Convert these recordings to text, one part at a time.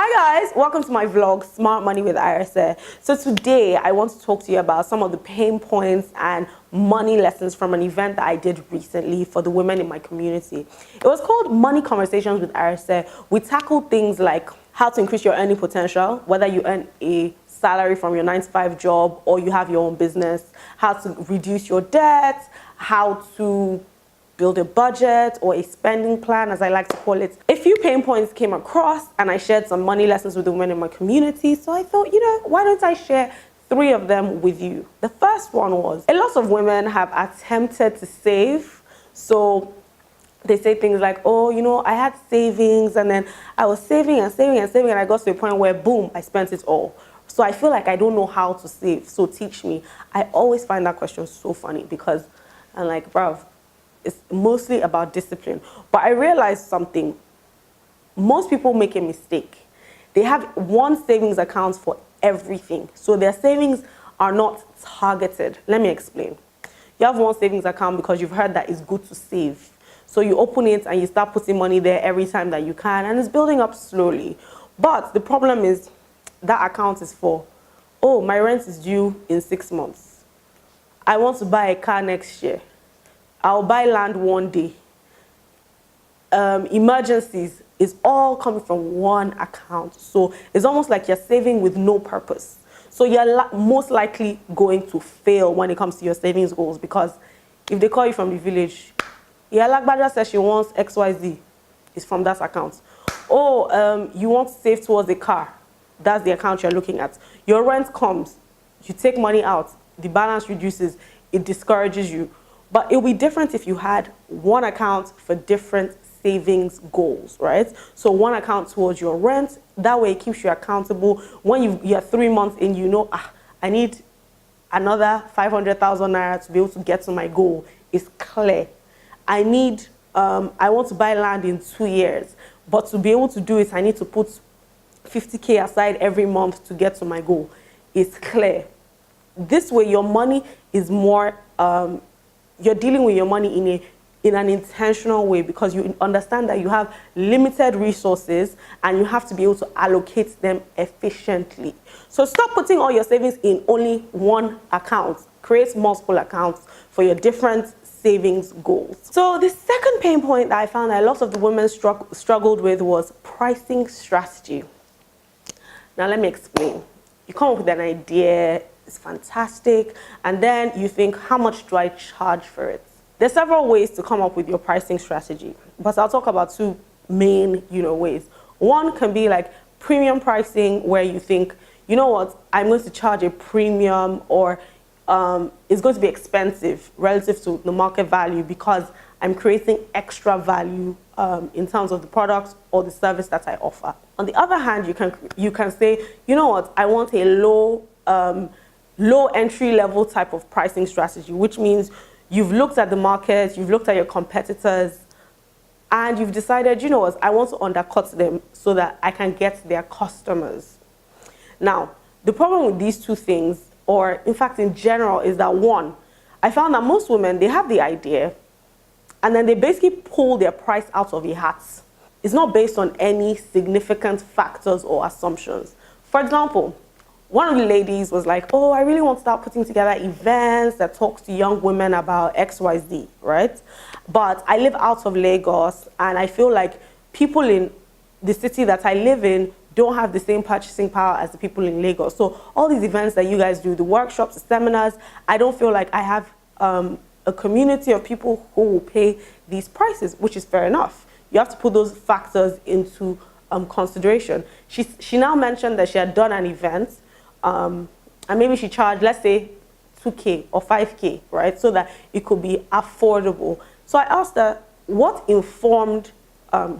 Hi guys, welcome to my vlog, Smart Money with Arese. So today I want to talk to you about some of the pain points and money lessons from an event that I did recently for the women in my community. It was called Money Conversations with Arese. We tackled things like how to increase your earning potential, whether you earn a salary from your 9-to-5 job or you have your own business, how to reduce your debt, how to build a budget or a spending plan, as I like to call it. A few pain points came across and I shared some money lessons with the women in my community. So I thought, why don't I share 3 of them with you? The first one was, a lot of women have attempted to save. So they say things like, oh, I had savings and then I was saving and saving and saving and I got to a point where, boom, I spent it all. So I feel like I don't know how to save, so teach me. I always find that question so funny because I'm like, bruv, it's mostly about discipline. But I realized something. Most people make a mistake. They have one savings account for everything. So their savings are not targeted. Let me explain. You have one savings account because you've heard that it's good to save. So you open it and you start putting money there every time that you can, and it's building up slowly. But the problem is that account is for, oh, my rent is due in 6 months. I want to buy a car next year. I'll buy land one day. Emergencies is all coming from one account. So it's almost like you're saving with no purpose. So you're most likely going to fail when it comes to your savings goals, because if they call you from the village, Lagbaja says she wants XYZ, it's from that account. Oh, you want to save towards a car, that's the account you're looking at. Your rent comes, you take money out, the balance reduces, it discourages you. But it would be different if you had one account for different savings goals, right? So one account towards your rent, that way it keeps you accountable. When you're 3 months in, I need another 500,000 naira to be able to get to my goal. It's clear. I want to buy land in 2 years, but to be able to do it, I need to put 50K aside every month to get to my goal. It's clear. This way your money is more, you're dealing with your money in an intentional way, because you understand that you have limited resources and you have to be able to allocate them efficiently. So stop putting all your savings in only one account. Create multiple accounts for your different savings goals. So the second pain point that I found that a lot of the women struggled with was pricing strategy. Now let me explain. You come up with an idea, it's fantastic, and then you think, how much do I charge for it? There's several ways to come up with your pricing strategy, but I'll talk about 2 main, ways. One can be like premium pricing, where you think, you know what, I'm going to charge a premium, or it's going to be expensive relative to the market value because I'm creating extra value in terms of the product or the service that I offer. On the other hand, you can say, you know what, I want a low entry level type of pricing strategy, which means you've looked at the market, you've looked at your competitors, and you've decided, you know what, I want to undercut them so that I can get their customers. Now, the problem with these 2 things, or in fact in general, is that one, I found that most women, they have the idea and then they basically pull their price out of a hat. It's not based on any significant factors or assumptions. For example, one of the ladies was like, oh, I really want to start putting together events that talks to young women about XYZ, right? But I live out of Lagos and I feel like people in the city that I live in don't have the same purchasing power as the people in Lagos. So all these events that you guys do, the workshops, the seminars, I don't feel like I have a community of people who will pay these prices, which is fair enough. You have to put those factors into consideration. She now mentioned that she had done an event, and maybe she charged, let's say, 2K or 5K, right? So that it could be affordable. So I asked her, what informed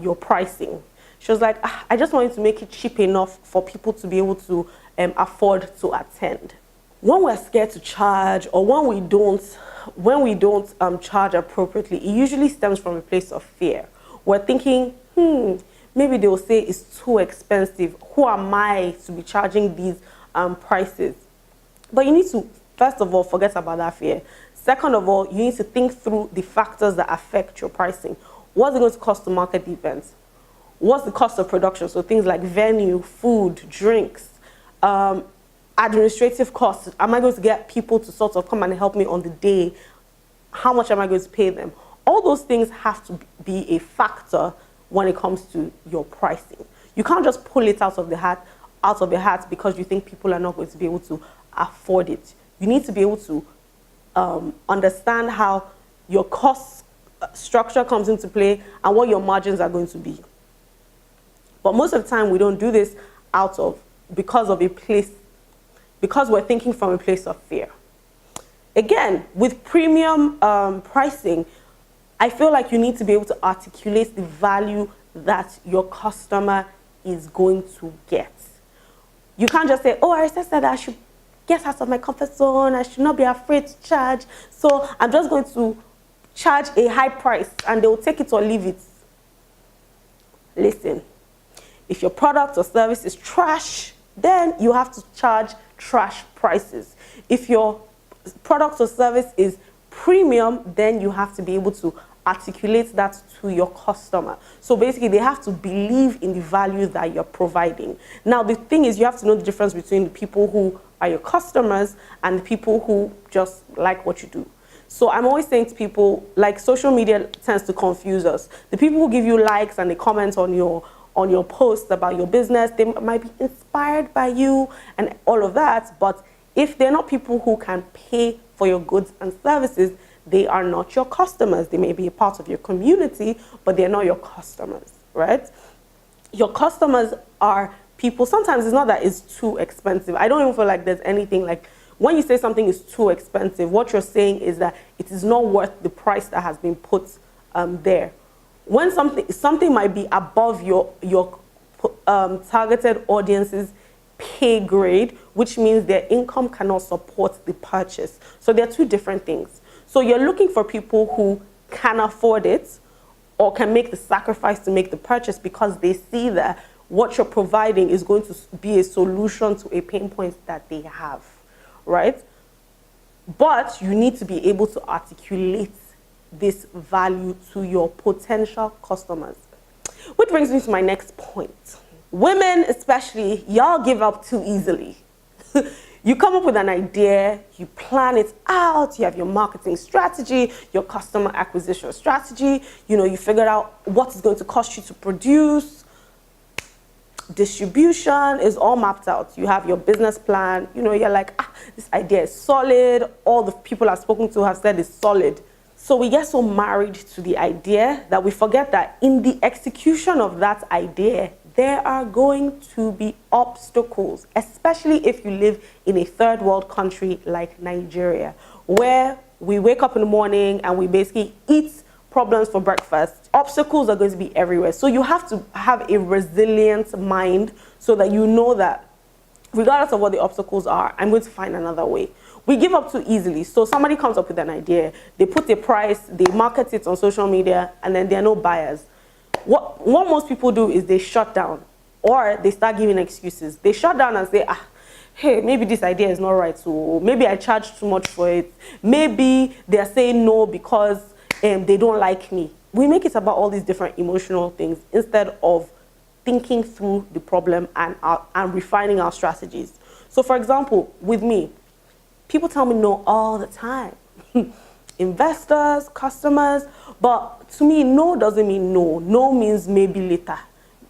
your pricing? She was like, I just wanted to make it cheap enough for people to be able to afford to attend. When we're scared to charge, or when we don't charge appropriately, it usually stems from a place of fear. We're thinking, maybe they will say it's too expensive. Who am I to be charging these prices? But you need to, first of all, forget about that fear. Second of all, you need to think through the factors that affect your pricing. What's it going to cost to market the event? what's the cost of production? So things like venue, food, drinks, administrative costs. Am I going to get people to sort of come and help me on the day? How much am I going to pay them? All those things have to be a factor when it comes to your pricing. You can't just pull it out of the hat, because you think people are not going to be able to afford it. You need to be able to understand how your cost structure comes into play and what your margins are going to be. But most of the time we don't do this because we're thinking from a place of fear. Again, with premium pricing, I feel like you need to be able to articulate the value that your customer is going to get. You can't just say, oh, Arese said I should get out of my comfort zone, I should not be afraid to charge, so I'm just going to charge a high price and they will take it or leave it. Listen, if your product or service is trash, then you have to charge trash prices. If your product or service is premium, then you have to be able to articulate that to your customer. So basically, they have to believe in the value that you're providing. Now, the thing is, you have to know the difference between the people who are your customers and the people who just like what you do. So I'm always saying to people, like, social media tends to confuse us. The people who give you likes and they comment on your posts about your business, they might be inspired by you and all of that, but if they're not people who can pay for your goods and services, they are not your customers. They may be a part of your community, but they're not your customers, right? Your customers are people. Sometimes it's not that it's too expensive. I don't even feel like there's anything like, when you say something is too expensive, what you're saying is that it is not worth the price that has been put there. When something might be above your targeted audience's pay grade, which means their income cannot support the purchase. So there are two different things. So you're looking for people who can afford it or can make the sacrifice to make the purchase because they see that what you're providing is going to be a solution to a pain point that they have, right? But you need to be able to articulate this value to your potential customers. Which brings me to my next point. Women especially, y'all give up too easily. You come up with an idea, you plan it out, you have your marketing strategy, your customer acquisition strategy, you figure out what it's going to cost you to produce, distribution is all mapped out. You have your business plan, you're like, this idea is solid, all the people I've spoken to have said it's solid. So we get so married to the idea that we forget that in the execution of that idea, there are going to be obstacles, especially if you live in a third world country like Nigeria, where we wake up in the morning and we basically eat problems for breakfast. Obstacles are going to be everywhere. So you have to have a resilient mind so that you know that regardless of what the obstacles are, I'm going to find another way. We give up too easily. So somebody comes up with an idea, they put a price, they market it on social media, and then there are no buyers. What most people do is they shut down or they start giving excuses. They shut down and say, hey, maybe this idea is not right. So maybe I charge too much for it. Maybe they're saying no because they don't like me. We make it about all these different emotional things instead of thinking through the problem and refining our strategies. So for example, with me, people tell me no all the time. Investors, customers, but to me, no doesn't mean no. No means maybe later.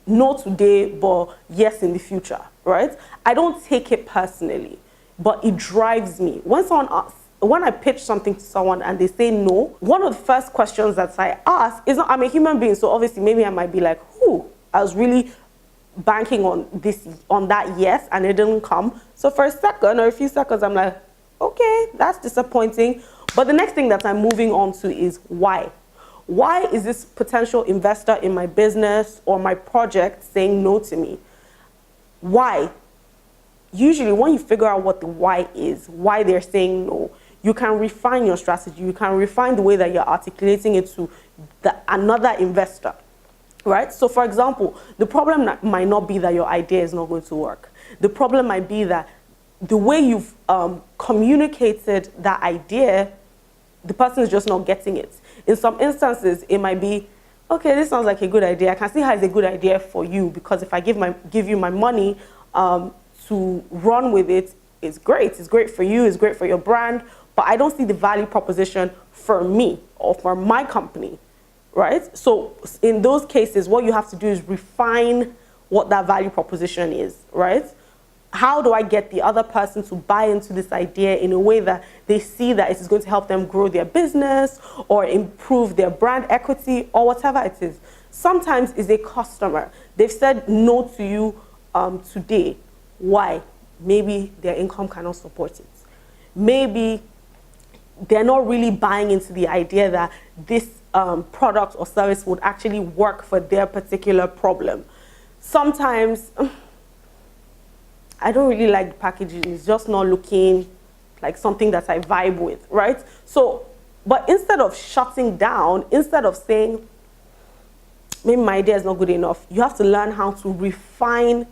No today, but yes in the future, right? I don't take it personally, but it drives me. When I pitch something to someone and they say no, one of the first questions that I ask is, I'm a human being, so obviously maybe I might be like, I was really banking on that yes, and it didn't come. So for a second or a few seconds, I'm like, okay, that's disappointing. But the next thing that I'm moving on to is why. Why is this potential investor in my business or my project saying no to me? Why? Usually when you figure out what the why is, why they're saying no, you can refine your strategy. You can refine the way that you're articulating it to another investor, right? So for example, the problem might not be that your idea is not going to work. The problem might be that the way you've communicated that idea, the person is just not getting it. In some instances, it might be, okay, this sounds like a good idea. I can see how it's a good idea for you, because if I give you my money to run with it, it's great. It's great for you. It's great for your brand. But I don't see the value proposition for me or for my company, right? So in those cases, what you have to do is refine what that value proposition is, right? How do I get the other person to buy into this idea in a way that they see that it is going to help them grow their business or improve their brand equity or whatever it is? Sometimes it's a customer. They've said no to you today. Why? Maybe their income cannot support it. Maybe they're not really buying into the idea that this product or service would actually work for their particular problem. Sometimes I don't really like the packaging. It's just not looking like something that I vibe with, right? So, but instead of shutting down, instead of saying, maybe my idea is not good enough, you have to learn how to refine